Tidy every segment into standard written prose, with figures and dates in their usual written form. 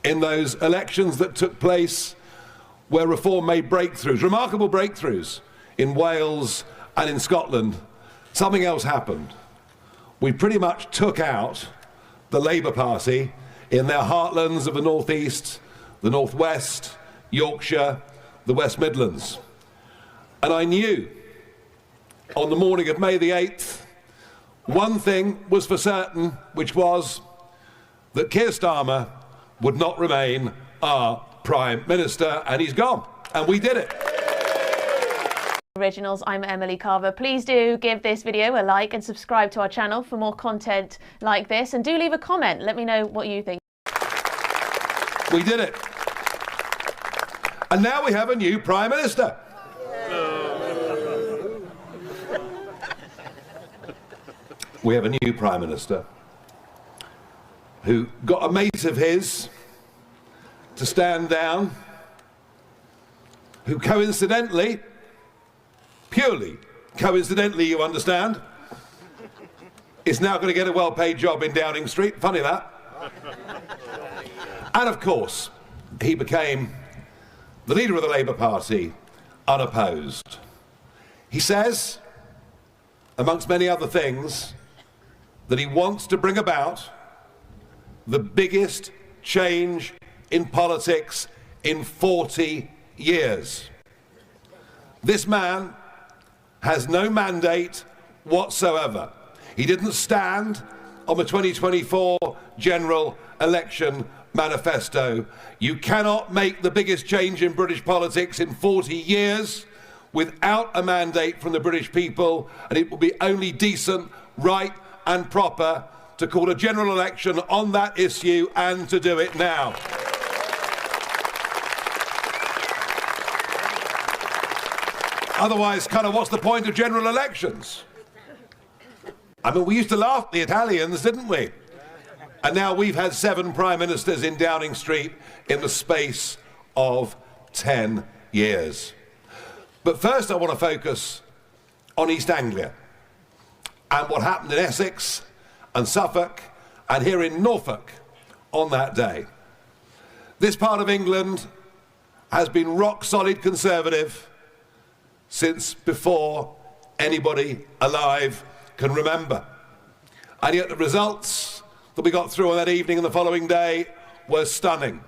in those elections that took place where Reform made breakthroughs, remarkable breakthroughs in Wales and in Scotland, something else happened. We pretty much took out the Labour Party in their heartlands of the North East, the North West, Yorkshire, the West Midlands. And I knew on the morning of May the 8th, one thing was for certain, which was that Keir Starmer would not remain our Prime Minister, and he's gone. And we did it. Originals, I'm Emily Carver. Please do give this video a like and subscribe to our channel for more content like this, and do leave a comment. Let me know what you think. We did it. And now we have a new Prime Minister. We have a new Prime Minister who got a mate of his to stand down, who coincidentally, purely coincidentally, you understand, is now going to get a well-paid job in Downing Street. Funny that. And of course, he became the leader of the Labour Party, unopposed. He says, amongst many other things, that he wants to bring about the biggest change in politics in 40 years. This man has no mandate whatsoever. He didn't stand on the 2024 general election manifesto. You cannot make the biggest change in British politics in 40 years without a mandate from the British people, and it will be only decent, right and proper to call a general election on that issue, and to do it now. Otherwise, kind of, what's the point of general elections? I mean, we used to laugh at the Italians, didn't we? And now we've had 7 prime ministers in Downing Street in the space of 10 years. But first I want to focus on East Anglia and what happened in Essex and Suffolk and here in Norfolk on that day. This part of England has been rock solid Conservative since before anybody alive can remember. And yet the results that we got through on that evening and the following day were stunning.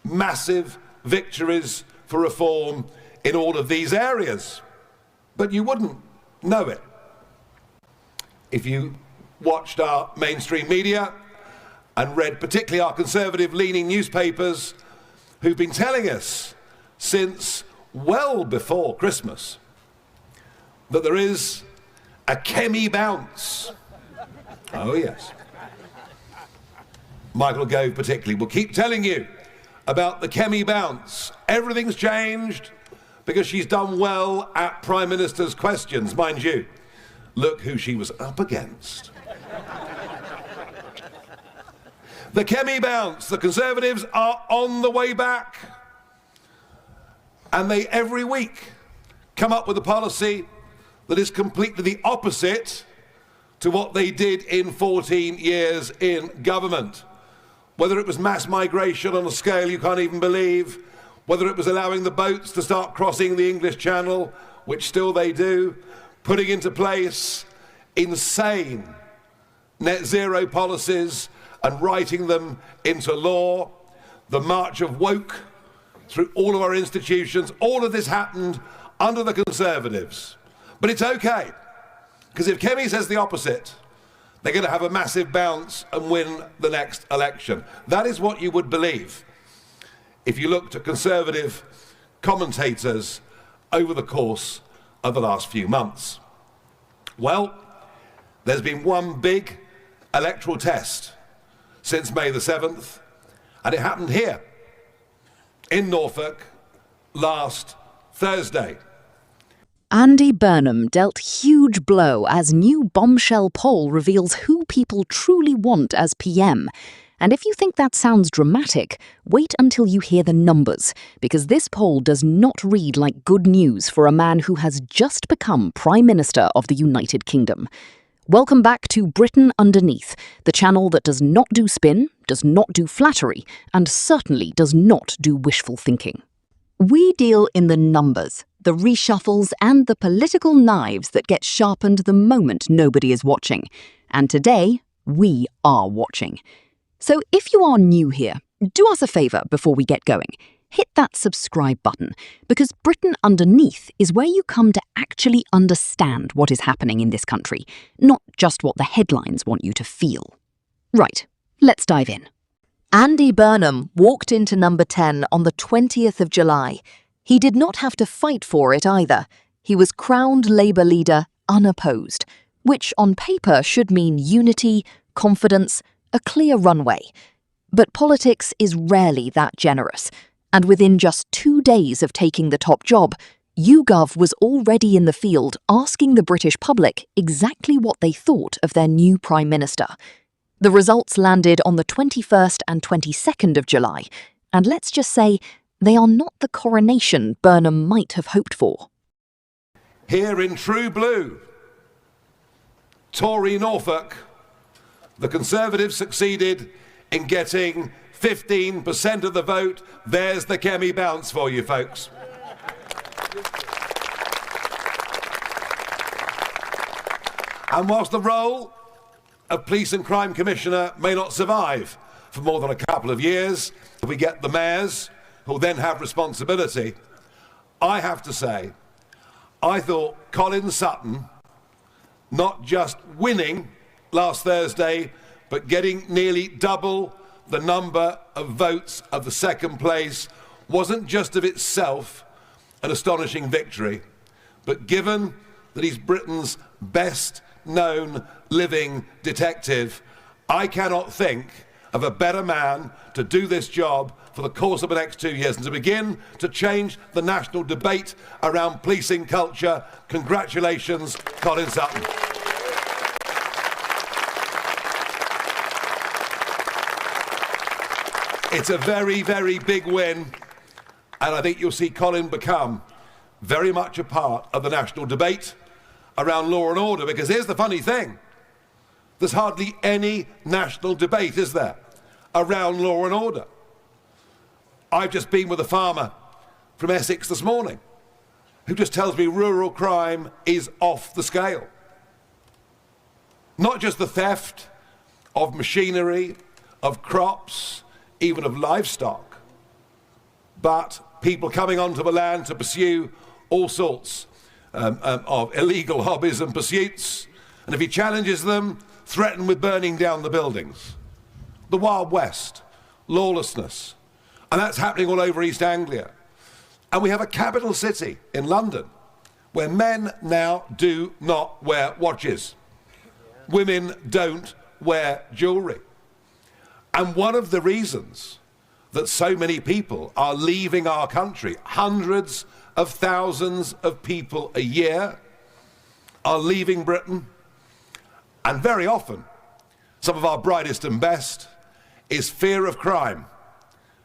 Massive victories for reform in all of these areas. But you wouldn't know it if you watched our mainstream media and read particularly our Conservative-leaning newspapers, who've been telling us since well before Christmas that there is a Kemi bounce. Oh yes. Michael Gove particularly will keep telling you about the Kemi bounce. Everything's changed because she's done well at Prime Minister's questions. Mind you, look who she was up against. The Kemi bounce. The Conservatives are on the way back. And they every week come up with a policy that is completely the opposite to what they did in 14 years in government. Whether it was mass migration on a scale you can't even believe, whether it was allowing the boats to start crossing the English Channel, which still they do, putting into place insane net zero policies and writing them into law, the march of woke through all of our institutions. All of this happened under the Conservatives. But it's okay, because if Kemi says the opposite, they're going to have a massive bounce and win the next election. That is what you would believe if you looked at Conservative commentators over the course of the last few months. Well, there's been one big electoral test since May the 7th, and it happened here in Norfolk last Thursday. Andy Burnham dealt huge blow as new bombshell poll reveals who people truly want as PM. And if you think that sounds dramatic, wait until you hear the numbers, because this poll does not read like good news for a man who has just become Prime Minister of the United Kingdom. Welcome back to Britain Underneath, the channel that does not do spin, does not do flattery, and certainly does not do wishful thinking. We deal in the numbers, the reshuffles, and the political knives that get sharpened the moment nobody is watching. And today, we are watching. So if you are new here, do us a favour before we get going. Hit that subscribe button, because Britain Underneath is where you come to actually understand what is happening in this country, not just what the headlines want you to feel. Right, let's dive in. Andy Burnham walked into number 10 on the 20th of July. He did not have to fight for it either. He was crowned Labour leader unopposed, which on paper should mean unity, confidence, a clear runway. But politics is rarely that generous. And within just 2 days of taking the top job, YouGov was already in the field asking the British public exactly what they thought of their new Prime Minister. The results landed on the 21st and 22nd of July, and let's just say they are not the coronation Burnham might have hoped for. Here in true blue, Tory Norfolk, the Conservatives succeeded in getting 15% of the vote. There's the Kemi bounce for you, folks. And whilst the role of Police and Crime Commissioner may not survive for more than a couple of years, we get the mayors who'll then have responsibility. I have to say, I thought Colin Sutton, not just winning last Thursday, but getting nearly double the number of votes of the second place, wasn't just of itself an astonishing victory, but given that he's Britain's best known living detective, I cannot think of a better man to do this job for the course of the next 2 years and to begin to change the national debate around policing culture. Congratulations, Colin Sutton. It's a very, very big win, and I think you'll see Colin become very much a part of the national debate around law and order, because here's the funny thing. There's hardly any national debate, is there, around law and order. I've just been with a farmer from Essex this morning who just tells me rural crime is off the scale. Not just the theft of machinery, of crops, even of livestock, but people coming onto the land to pursue all sorts of illegal hobbies and pursuits, and if he challenges them, threaten with burning down the buildings. The Wild West, lawlessness, and that's happening all over East Anglia. And we have a capital city in London where men now do not wear watches. Women don't wear jewellery. And one of the reasons that so many people are leaving our country, hundreds of thousands of people a year are leaving Britain, and very often, some of our brightest and best, is fear of crime,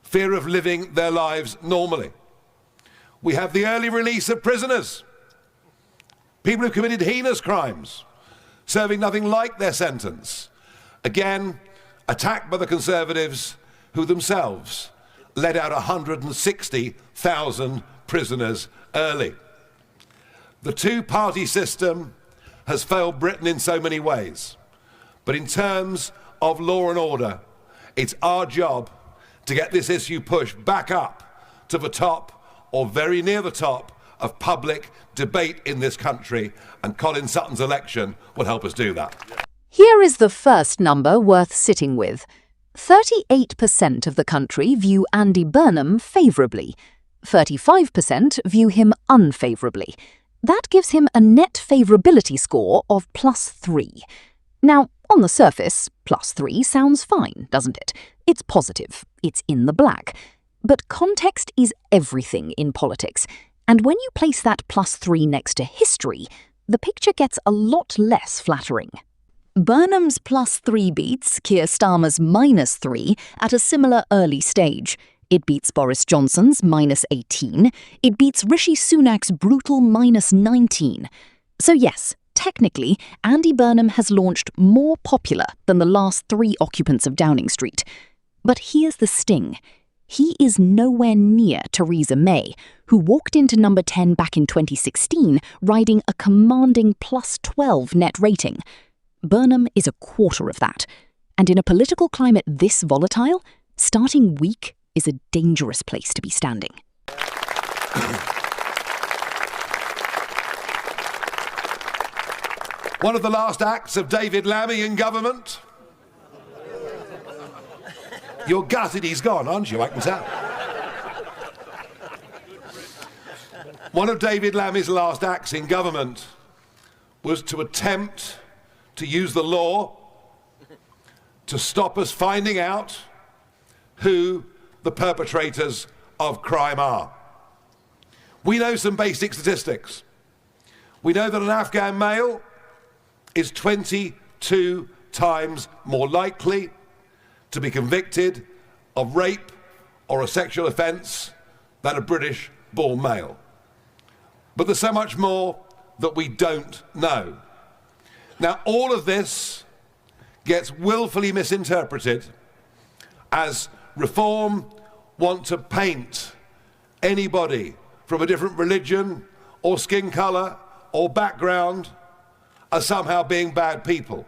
fear of living their lives normally. We have the early release of prisoners, people who committed heinous crimes, serving nothing like their sentence. Again, attacked by the Conservatives, who themselves let out 160,000 prisoners early. The two-party system has failed Britain in so many ways, but in terms of law and order, it's our job to get this issue pushed back up to the top or very near the top of public debate in this country, and Colin Sutton's election will help us do that. Here is the first number worth sitting with. 38% of the country view Andy Burnham favourably. 35% view him unfavourably. That gives him a net favourability score of +3. Now, on the surface, +3 sounds fine, doesn't it? It's positive, it's in the black. But context is everything in politics, and when you place that +3 next to history, the picture gets a lot less flattering. Burnham's +3 beats Keir Starmer's -3 at a similar early stage. It beats Boris Johnson's -18. It beats Rishi Sunak's brutal -19. So yes, Technically, Andy Burnham has launched more popular than the last 3 occupants of Downing Street. But here's the sting. He is nowhere near Theresa May, who walked into number 10 back in 2016, riding a commanding +12 net rating. Burnham is a quarter of that. And in a political climate this volatile, starting weak is a dangerous place to be standing. One of the last acts of David Lammy in government. You're gutted he's gone, aren't you? I can tell. One of David Lammy's last acts in government was to attempt to use the law to stop us finding out who the perpetrators of crime are. We know some basic statistics. We know that an Afghan male is 22 times more likely to be convicted of rape or a sexual offence than a British-born male. But there's so much more that we don't know. Now, all of this gets willfully misinterpreted as Reform want to paint anybody from a different religion or skin colour or background as somehow being bad people.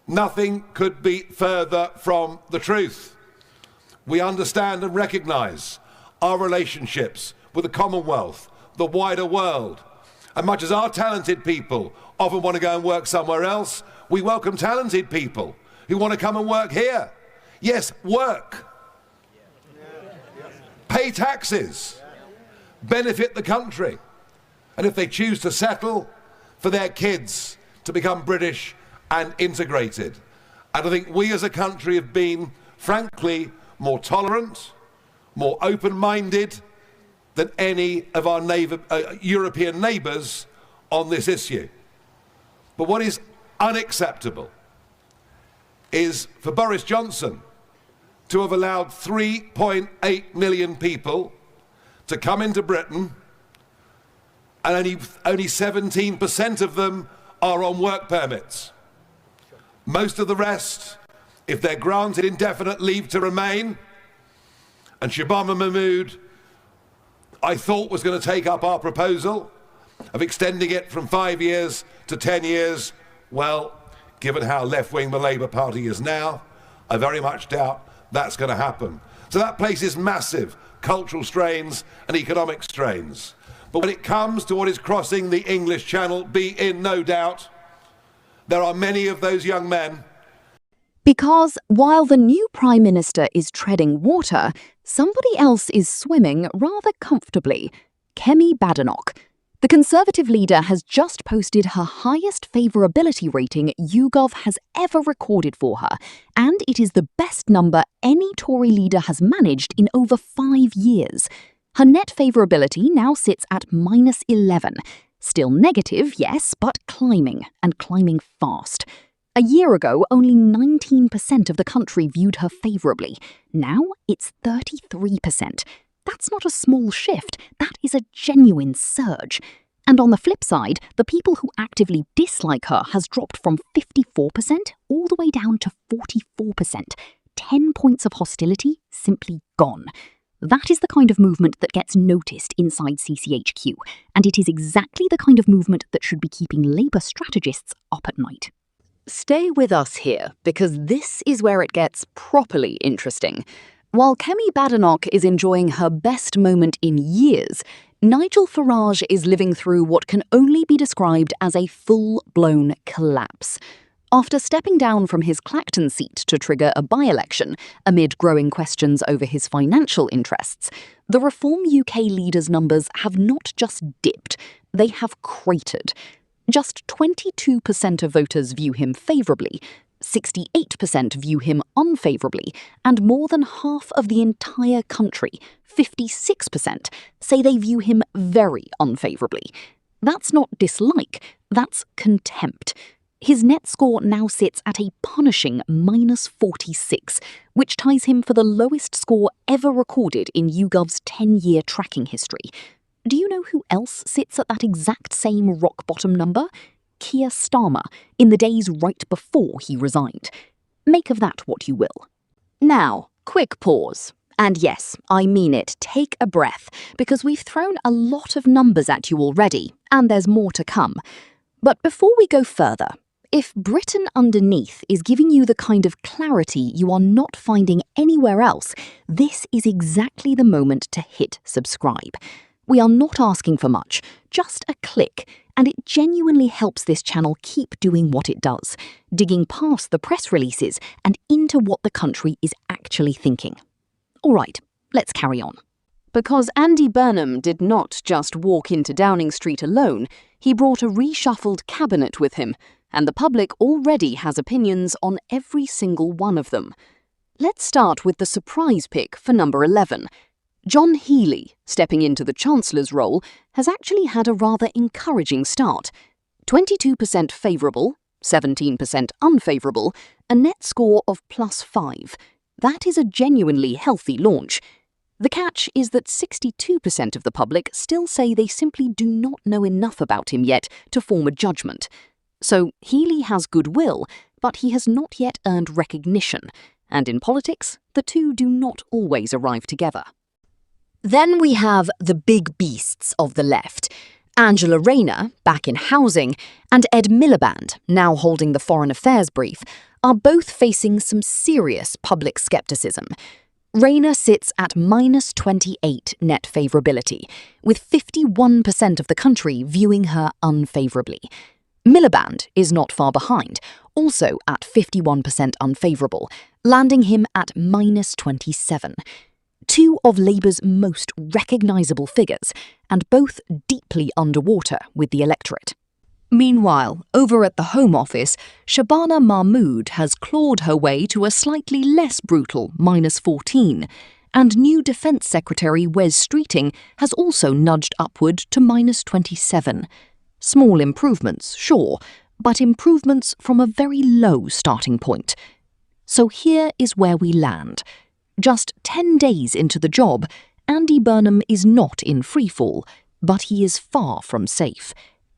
Nothing could be further from the truth. We understand and recognise our relationships with the Commonwealth, the wider world. And much as our talented people often want to go and work somewhere else, we welcome talented people who want to come and work here. Yes, work. Pay taxes. Benefit the country. And if they choose to settle, for their kids to become British and integrated. And I think we as a country have been, frankly, more tolerant, more open-minded than any of our European neighbours on this issue. But what is unacceptable is for Boris Johnson to have allowed 3.8 million people to come into Britain, and only 17% of them are on work permits. Most of the rest, if they're granted indefinite leave to remain, and Shabana Mahmood, I thought, was going to take up our proposal of extending it from 5 years to 10 years, well, given how left-wing the Labour Party is now, I very much doubt that's going to happen. So that places massive cultural strains and economic strains. But when it comes to what is crossing the English Channel, be in no doubt, there are many of those young men. Because while the new Prime Minister is treading water, somebody else is swimming rather comfortably. Kemi Badenoch. The Conservative leader has just posted her highest favourability rating YouGov has ever recorded for her, and it is the best number any Tory leader has managed in over 5 years. Her net favourability now sits at -11. Still negative, yes, but climbing, and climbing fast. A year ago, only 19% of the country viewed her favourably. Now it's 33%. That's not a small shift, that is a genuine surge. And on the flip side, the people who actively dislike her has dropped from 54% all the way down to 44%. 10 points of hostility simply gone. That is the kind of movement that gets noticed inside CCHQ, and it is exactly the kind of movement that should be keeping Labour strategists up at night. Stay with us here, because this is where it gets properly interesting. While Kemi Badenoch is enjoying her best moment in years, Nigel Farage is living through what can only be described as a full-blown collapse. After stepping down from his Clacton seat to trigger a by-election amid growing questions over his financial interests, the Reform UK leader's numbers have not just dipped, they have cratered. Just 22% of voters view him favourably, 68% view him unfavourably, and more than half of the entire country, 56%, say they view him very unfavourably. That's not dislike, that's contempt. His net score now sits at a punishing -46, which ties him for the lowest score ever recorded in YouGov's 10-year tracking history. Do you know who else sits at that exact same rock-bottom number? Keir Starmer in the days right before he resigned. Make of that what you will. Now, quick pause. And yes, I mean it, take a breath, because we've thrown a lot of numbers at you already, and there's more to come. But before we go further, if Britain Underneath is giving you the kind of clarity you are not finding anywhere else, this is exactly the moment to hit subscribe. We are not asking for much, just a click, and it genuinely helps this channel keep doing what it does, digging past the press releases and into what the country is actually thinking. All right, let's carry on. Because Andy Burnham did not just walk into Downing Street alone, he brought a reshuffled cabinet with him, and the public already has opinions on every single one of them. Let's start with the surprise pick for number 11. John Healey, stepping into the Chancellor's role, has actually had a rather encouraging start. 22% favourable, 17% unfavourable, a net score of +5. That is a genuinely healthy launch. The catch is that 62% of the public still say they simply do not know enough about him yet to form a judgment. So Healey has goodwill, but he has not yet earned recognition, and in politics, the two do not always arrive together. Then we have the big beasts of the left. Angela Rayner, back in housing, and Ed Miliband, now holding the foreign affairs brief, are both facing some serious public scepticism. Rayner sits at -28 net favourability, with 51% of the country viewing her unfavourably. Miliband is not far behind, also at 51% unfavourable, landing him at -27. Two of Labour's most recognisable figures, and both deeply underwater with the electorate. Meanwhile, over at the Home Office, Shabana Mahmood has clawed her way to a slightly less brutal -14, and new Defence Secretary Wes Streeting has also nudged upward to -27. Small improvements, sure, but improvements from a very low starting point. So here is where we land. Just 10 days into the job, Andy Burnham is not in freefall, but he is far from safe.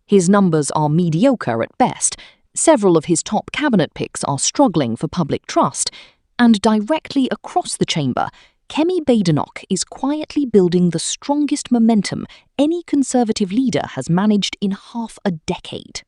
His numbers are mediocre at best, several of his top cabinet picks are struggling for public trust, and directly across the chamber, Kemi Badenoch is quietly building the strongest momentum any Conservative leader has managed in half a decade.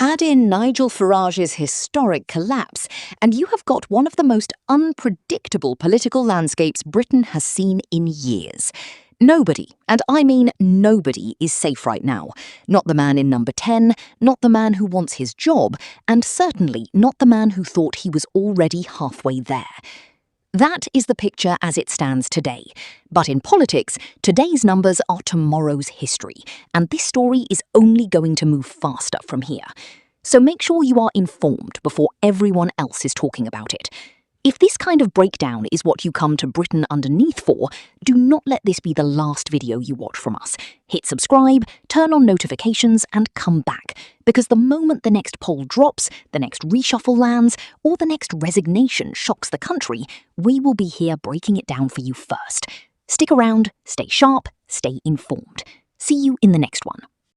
Add in Nigel Farage's historic collapse, and you have got one of the most unpredictable political landscapes Britain has seen in years. Nobody, and I mean nobody, is safe right now. Not the man in number 10, not the man who wants his job, and certainly not the man who thought he was already halfway there. That is the picture as it stands today. But in politics, today's numbers are tomorrow's history, and this story is only going to move faster from here. So make sure you are informed before everyone else is talking about it. If this kind of breakdown is what you come to Britain Underneath for, do not let this be the last video you watch from us. Hit subscribe, turn on notifications, and come back, because the moment the next poll drops, the next reshuffle lands, or the next resignation shocks the country, we will be here breaking it down for you first. Stick around, stay sharp, stay informed. See you in the next one.